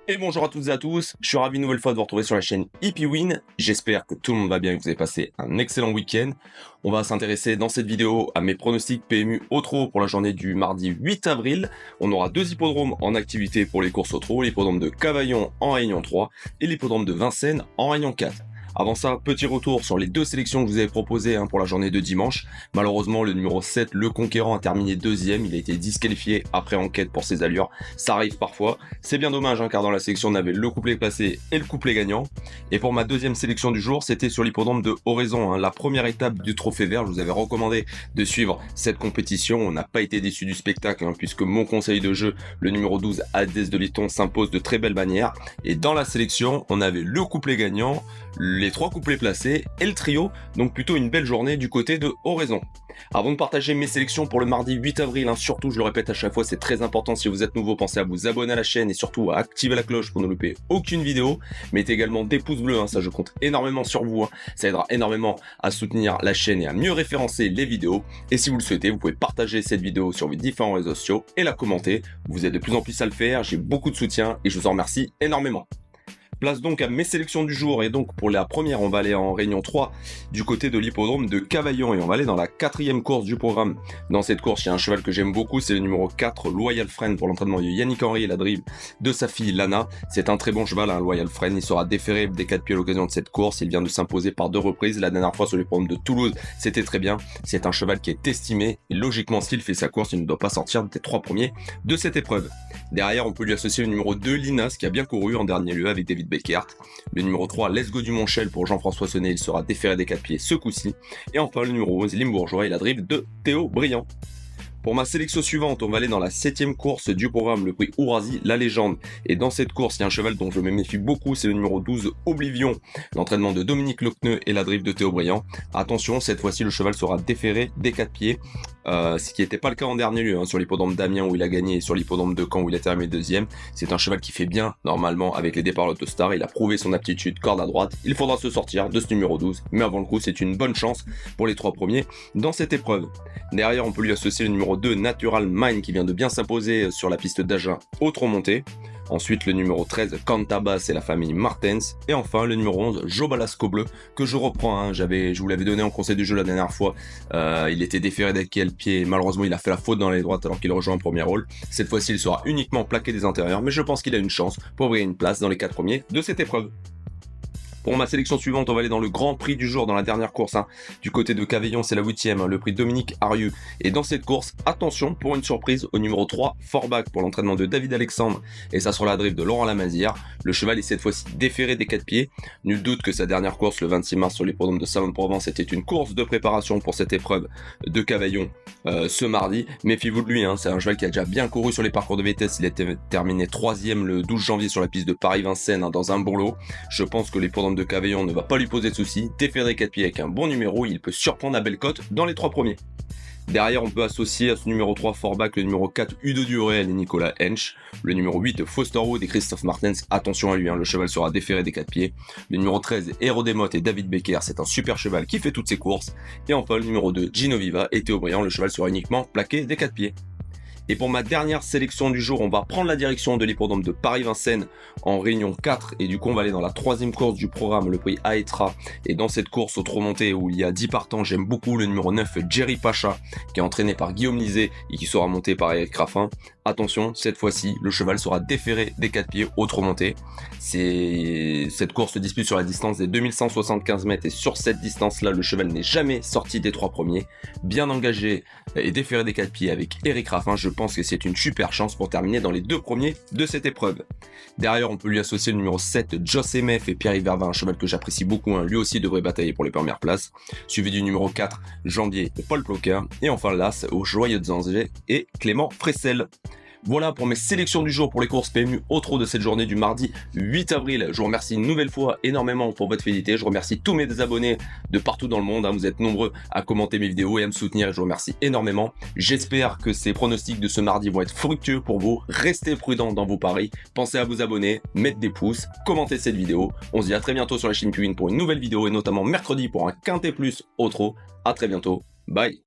Et bonjour à toutes et à tous, je suis ravi une nouvelle fois de vous retrouver sur la chaîne HippieWin. J'espère que tout le monde va bien et que vous avez passé un excellent week-end. On va s'intéresser dans cette vidéo à mes pronostics PMU au trot pour la journée du mardi 8 avril. On aura deux hippodromes en activité pour les courses au trot, l'hippodrome de Cavaillon en Réunion 3 et l'hippodrome de Vincennes en Réunion 4. Avant ça, petit retour sur les deux sélections que je vous avais proposées pour la journée de dimanche. Malheureusement, le numéro 7, le Conquérant, a terminé deuxième. Il a été disqualifié après enquête pour ses allures. Ça arrive parfois. C'est bien dommage, car dans la sélection, on avait le couplet placé et le couplet gagnant. Et pour ma deuxième sélection du jour, c'était sur l'hippodrome de Oraison, la première étape du Trophée Vert. Je vous avais recommandé de suivre cette compétition. On n'a pas été déçu du spectacle, puisque mon conseil de jeu, le numéro 12, Hadès de Litton, s'impose de très belle manière. Et dans la sélection, on avait le couplet gagnant, les trois couplets placés et le trio, donc plutôt une belle journée du côté de Oraison. Avant de partager mes sélections pour le mardi 8 avril, surtout je le répète à chaque fois, c'est très important, si vous êtes nouveau, pensez à vous abonner à la chaîne et surtout à activer la cloche pour ne louper aucune vidéo. Mettez également des pouces bleus, ça je compte énormément sur vous, ça aidera énormément à soutenir la chaîne et à mieux référencer les vidéos. Et si vous le souhaitez, vous pouvez partager cette vidéo sur vos différents réseaux sociaux et la commenter. Vous êtes de plus en plus à le faire, j'ai beaucoup de soutien et je vous en remercie énormément. Place donc à mes sélections du jour, et donc pour la première on va aller en Réunion 3 du côté de l'hippodrome de Cavaillon et on va aller dans la quatrième course du programme. Dans cette course il y a un cheval que j'aime beaucoup, c'est le numéro 4 Loyal Friend pour l'entraînement de Yannick Henry et la drive de sa fille Lana. C'est un très bon cheval, Loyal Friend, il sera déféré des 4 pieds à l'occasion de cette course, il vient de s'imposer par 2 reprises, la dernière fois sur l'hippodrome de Toulouse c'était très bien, c'est un cheval qui est estimé et logiquement s'il fait sa course il ne doit pas sortir des 3 premiers de cette épreuve. Derrière on peut lui associer le numéro 2 Linas qui a bien couru en dernier lieu avec David Beckert. Le numéro 3, Let's Go du Montchel pour Jean-François Sonnet, il sera déféré des 4 pieds ce coup-ci. Et enfin le numéro 11, Limbourgeois et la drive de Théo Briand. Pour ma sélection suivante, on va aller dans la 7ème course du programme, le prix Ourasi, la légende. Et dans cette course, il y a un cheval dont je me méfie beaucoup, c'est le numéro 12, Oblivion. L'entraînement de Dominique Lecneux et la drive de Théo Briand. Attention, cette fois-ci, le cheval sera déféré des 4 pieds. Ce qui n'était pas le cas en dernier lieu, sur l'hippodrome d'Amiens où il a gagné et sur l'hippodrome de Caen où il a terminé deuxième. C'est un cheval qui fait bien, normalement, avec les départs l'Autostar. Il a prouvé son aptitude corde à droite. Il faudra se sortir de ce numéro 12. Mais avant le coup, c'est une bonne chance pour les 3 premiers dans cette épreuve. Derrière, on peut lui associer le numéro 2, Natural Mind, qui vient de bien s'imposer sur la piste d'Agen au trot monté. Ensuite, le numéro 13, Cantabas et la famille Martens. Et enfin, le numéro 11, Jobalasco Bleu, que je reprends. Je vous l'avais donné en conseil du jeu la dernière fois. Il était déféré d'à quel pied. Malheureusement, il a fait la faute dans les droites alors qu'il rejoint un premier rôle. Cette fois-ci, il sera uniquement plaqué des intérieurs. Mais je pense qu'il a une chance pour ouvrir une place dans les 4 premiers de cette épreuve. Pour ma sélection suivante, on va aller dans le Grand Prix du jour, dans la dernière course. Du côté de Cavaillon, c'est la 8ème, le prix Dominique Arieux. Et dans cette course, attention pour une surprise au numéro 3, Forbach, pour l'entraînement de David Alexandre. Et ça sera la drive de Laurent Lamazière. Le cheval est cette fois-ci déféré des 4 pieds. Nul doute que sa dernière course, le 26 mars, sur l'hippodrome de Salon-de-Provence, était une course de préparation pour cette épreuve de Cavaillon ce mardi. Méfiez-vous de lui, c'est un cheval qui a déjà bien couru sur les parcours de vitesse. Il a terminé 3ème le 12 janvier sur la piste de Paris-Vincennes, dans un bourlot. Je pense que l'hippodrome de Cavaillon ne va pas lui poser de soucis. Déféré 4 pieds avec un bon numéro, il peut surprendre à belle cote dans les 3 premiers. Derrière, on peut associer à ce numéro 3 Forbach le numéro 4 Udo Duréel et Nicolas Hensch, le numéro 8 Fosterwood et Christophe Martens. Attention à lui, le cheval sera déféré des 4 pieds. Le numéro 13 Hérodémote et David Becker, c'est un super cheval qui fait toutes ses courses. Et enfin le numéro 2 Gino Viva et Théo Briand, le cheval sera uniquement plaqué des 4 pieds. Et pour ma dernière sélection du jour, on va prendre la direction de l'hippodrome de Paris-Vincennes en Réunion 4. Et du coup, on va aller dans la 3ème course du programme, le prix Aetra. Et dans cette course au trot monté où il y a 10 partants, j'aime beaucoup le numéro 9, Jerry Pacha, qui est entraîné par Guillaume Lisée et qui sera monté par Eric Raffin. Attention, cette fois-ci, le cheval sera déféré des 4 pieds au trot monté. Cette course se dispute sur la distance des 2175 mètres et sur cette distance-là, le cheval n'est jamais sorti des 3 premiers. Bien engagé et déféré des 4 pieds avec Eric Raffin, je pense que c'est une super chance pour terminer dans les 2 premiers de cette épreuve. Derrière, on peut lui associer le numéro 7, Joss MF et Pierre Vervin, un cheval que j'apprécie beaucoup, lui aussi devrait batailler pour les premières places. Suivi du numéro 4, Janvier et Paul Ploquin. Et enfin l'As, au Joyeux de Zanzé et Clément Fressel. Voilà pour mes sélections du jour pour les courses PMU au trot de cette journée du mardi 8 avril. Je vous remercie une nouvelle fois énormément pour votre fidélité. Je remercie tous mes abonnés de partout dans le monde. Vous êtes nombreux à commenter mes vidéos et à me soutenir. Je vous remercie énormément. J'espère que ces pronostics de ce mardi vont être fructueux pour vous. Restez prudents dans vos paris. Pensez à vous abonner, mettre des pouces, commenter cette vidéo. On se dit à très bientôt sur la chaîne HippieWin pour une nouvelle vidéo et notamment mercredi pour un Quintet Plus au trot. À très bientôt. Bye.